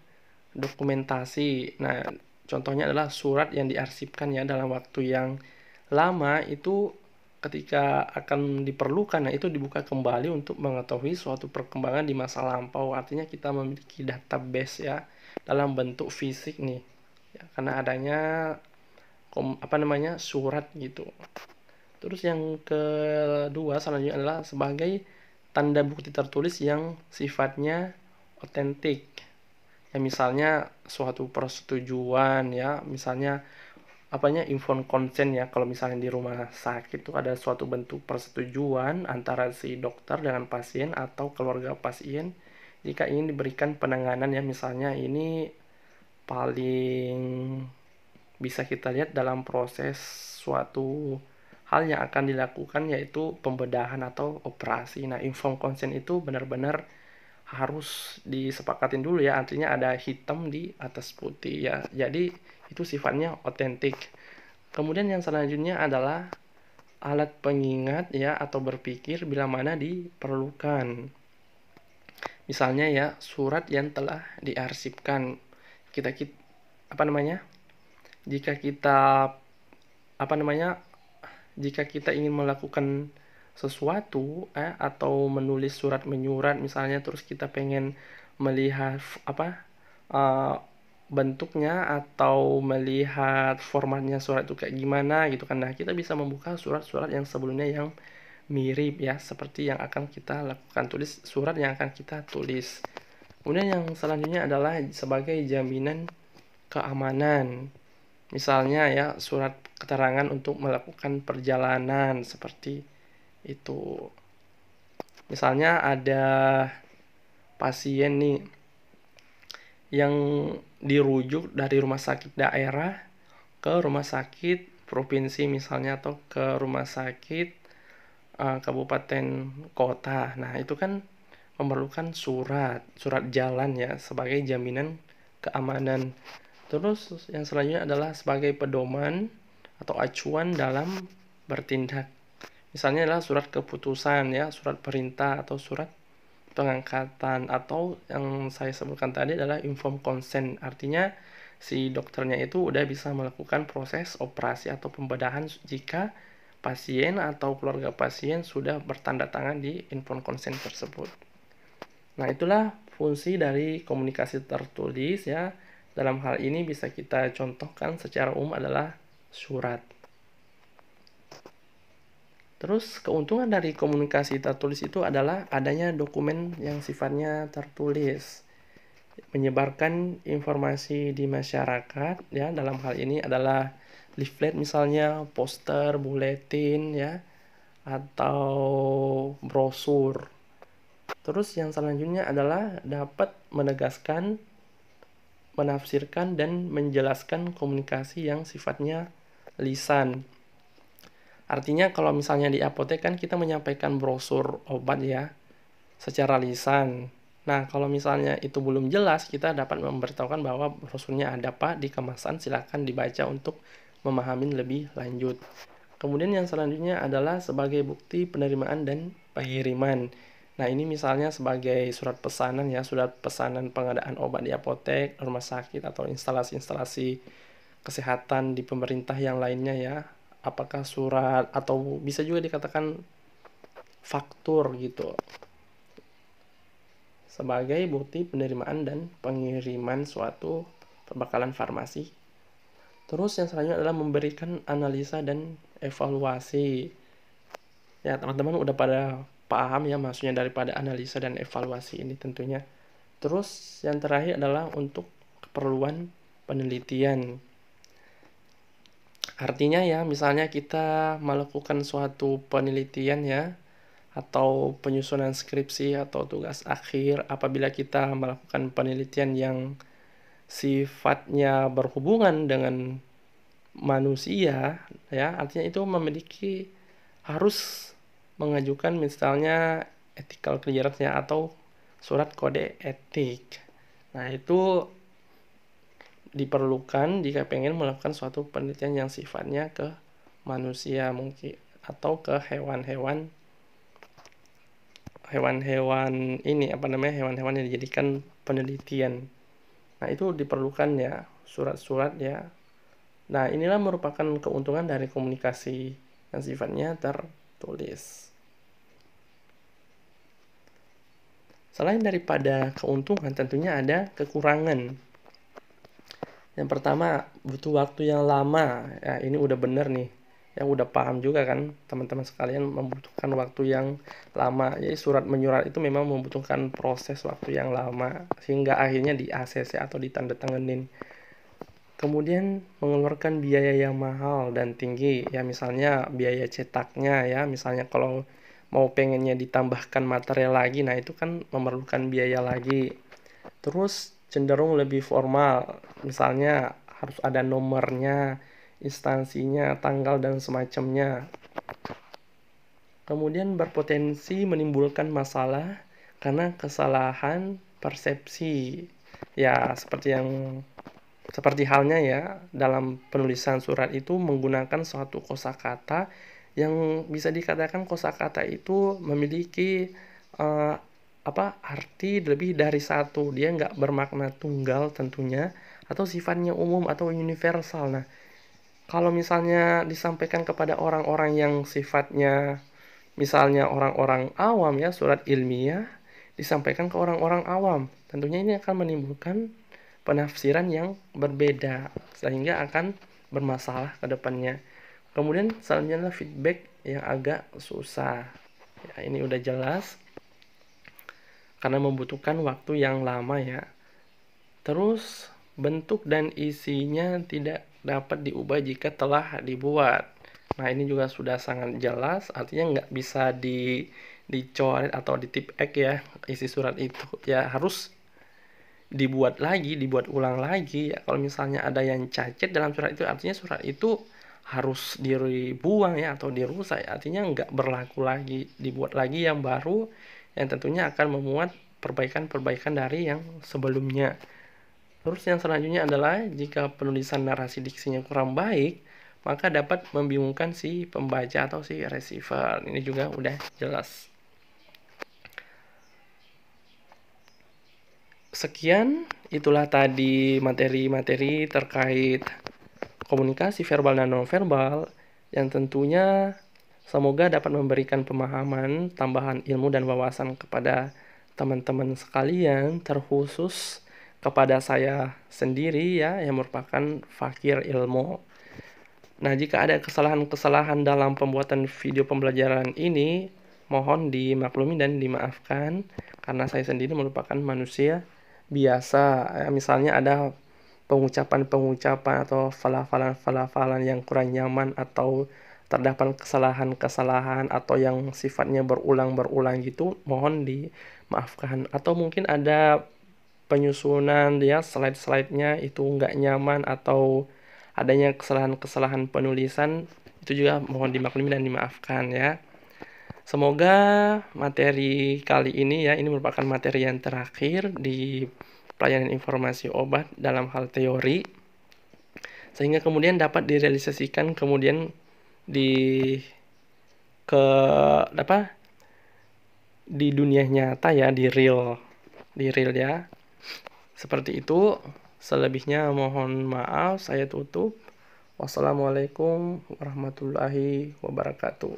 dokumentasi. Nah, contohnya adalah surat yang diarsipkan ya dalam waktu yang lama, itu ketika akan diperlukan, nah itu dibuka kembali untuk mengetahui suatu perkembangan di masa lampau. Artinya kita memiliki database ya dalam bentuk fisik nih ya, karena adanya surat gitu. Terus yang kedua selanjutnya adalah sebagai tanda bukti tertulis yang sifatnya otentik. Ya misalnya suatu persetujuan ya, misalnya informed consent ya, kalau misalnya di rumah sakit itu ada suatu bentuk persetujuan antara si dokter dengan pasien atau keluarga pasien jika ingin diberikan penanganan ya, misalnya ini paling bisa kita lihat dalam proses suatu hal yang akan dilakukan, yaitu pembedahan atau operasi. Nah, informed consent itu benar-benar harus disepakatin dulu ya, artinya ada hitam di atas putih ya, jadi itu sifatnya otentik. Kemudian yang selanjutnya adalah alat pengingat ya atau berpikir bila mana diperlukan. Misalnya ya, surat yang telah diarsipkan, kita jika kita jika kita ingin melakukan sesuatu atau menulis surat menyurat misalnya, terus kita pengen melihat bentuknya atau melihat formatnya surat itu kayak gimana gitu kan. Nah, kita bisa membuka surat-surat yang sebelumnya yang mirip ya, seperti yang akan kita lakukan, surat yang akan kita tulis. Kemudian yang selanjutnya adalah sebagai jaminan keamanan. Misalnya ya, surat keterangan untuk melakukan perjalanan seperti itu. Misalnya ada pasien nih yang dirujuk dari rumah sakit daerah ke rumah sakit provinsi misalnya, atau ke rumah sakit kabupaten kota. Nah, itu kan memerlukan surat jalan ya sebagai jaminan keamanan. Terus yang selanjutnya adalah sebagai pedoman atau acuan dalam bertindak. Misalnya adalah surat keputusan ya, surat perintah atau surat pengangkatan, atau yang saya sebutkan tadi adalah informed consent. Artinya si dokternya itu udah bisa melakukan proses operasi atau pembedahan jika pasien atau keluarga pasien sudah bertanda tangan di informed consent tersebut. Nah, itulah fungsi dari komunikasi tertulis ya. Dalam hal ini bisa kita contohkan secara umum adalah surat. Terus keuntungan dari komunikasi tertulis itu adalah adanya dokumen yang sifatnya tertulis, menyebarkan informasi di masyarakat ya. Dalam hal ini adalah leaflet misalnya, poster, buletin ya, atau brosur. Terus yang selanjutnya adalah dapat menegaskan, menafsirkan, dan menjelaskan komunikasi yang sifatnya lisan. Artinya kalau misalnya di apotek kan kita menyampaikan brosur obat ya secara lisan. Nah, kalau misalnya itu belum jelas, kita dapat memberitahukan bahwa brosurnya ada Pak di kemasan, silakan dibaca untuk memahami lebih lanjut. Kemudian yang selanjutnya adalah sebagai bukti penerimaan dan pengiriman. Nah, ini misalnya sebagai surat pesanan ya, surat pesanan pengadaan obat di apotek, rumah sakit, atau instalasi-instalasi kesehatan di pemerintah yang lainnya ya. Apakah surat atau bisa juga dikatakan faktur gitu, sebagai bukti penerimaan dan pengiriman suatu perbekalan farmasi. Terus yang selanjutnya adalah memberikan analisa dan evaluasi. Ya, teman-teman udah pada paham ya maksudnya daripada analisa dan evaluasi ini tentunya. Terus yang terakhir adalah untuk keperluan penelitian. Artinya ya, misalnya kita melakukan suatu penelitian ya, atau penyusunan skripsi atau tugas akhir apabila kita melakukan penelitian yang sifatnya berhubungan dengan manusia, ya, artinya itu harus mengajukan misalnya ethical clearance ya, atau surat kode etik. Nah, itu diperlukan jika pengen melakukan suatu penelitian yang sifatnya ke manusia mungkin, atau ke hewan-hewan hewan-hewan yang dijadikan penelitian. Nah, itu diperlukan ya surat-surat ya. Nah, inilah merupakan keuntungan dari komunikasi yang sifatnya tertulis. Selain daripada keuntungan, tentunya ada kekurangan. Yang pertama, butuh waktu yang lama. Ya, ini udah bener nih. Ya, udah paham juga kan teman-teman sekalian, membutuhkan waktu yang lama. Jadi surat menyurat itu memang membutuhkan proses waktu yang lama sehingga akhirnya di ACC atau ditandatanganin. Kemudian mengeluarkan biaya yang mahal dan tinggi. Ya, misalnya biaya cetaknya ya. Misalnya kalau mau pengennya ditambahkan material lagi, nah itu kan memerlukan biaya lagi. Terus cenderung lebih formal. Misalnya harus ada nomornya, instansinya, tanggal, dan semacamnya. Kemudian berpotensi menimbulkan masalah karena kesalahan persepsi. Ya, seperti halnya ya, dalam penulisan surat itu menggunakan suatu kosakata yang bisa dikatakan kosakata itu memiliki arti lebih dari satu. Dia nggak bermakna tunggal tentunya, atau sifatnya umum atau universal. Nah, kalau misalnya disampaikan kepada orang-orang yang sifatnya misalnya orang-orang awam ya, surat ilmiah disampaikan ke orang-orang awam, tentunya ini akan menimbulkan penafsiran yang berbeda sehingga akan bermasalah ke depannya. Kemudian selanjutnya feedback yang agak susah. Ya, ini udah jelas karena membutuhkan waktu yang lama ya. Terus bentuk dan isinya tidak dapat diubah jika telah dibuat. Nah, ini juga sudah sangat jelas, artinya nggak bisa dicoret atau ditip X ya isi surat itu. Ya harus dibuat ulang lagi ya. Kalau misalnya ada yang cacat dalam surat itu, artinya surat itu harus dibuang ya atau dirusak ya. Artinya nggak berlaku lagi, dibuat lagi yang baru yang tentunya akan memuat perbaikan-perbaikan dari yang sebelumnya. Terus yang selanjutnya adalah jika penulisan narasi diksinya kurang baik, maka dapat membingungkan si pembaca atau si receiver. Ini juga udah jelas. Sekian, itulah tadi materi-materi terkait komunikasi verbal dan nonverbal yang tentunya semoga dapat memberikan pemahaman, tambahan ilmu dan wawasan kepada teman-teman sekalian, terkhusus kepada saya sendiri ya yang merupakan fakir ilmu. Nah, jika ada kesalahan-kesalahan dalam pembuatan video pembelajaran ini, mohon dimaklumi dan dimaafkan karena saya sendiri merupakan manusia biasa. Misalnya ada pengucapan-pengucapan atau falafalan-falafalan yang kurang nyaman, atau terdapat kesalahan-kesalahan atau yang sifatnya berulang-berulang gitu, mohon dimaafkan. Atau mungkin ada penyusunan ya slide-slide-nya itu nggak nyaman, atau adanya kesalahan-kesalahan penulisan, itu juga mohon dimaklumi dan dimaafkan ya. Semoga materi kali ini ya, ini merupakan materi yang terakhir di pelayanan informasi obat dalam hal teori, sehingga kemudian dapat direalisasikan kemudian di dunia nyata ya, di real ya. Seperti itu. Selebihnya mohon maaf, saya tutup. Wassalamualaikum warahmatullahi wabarakatuh.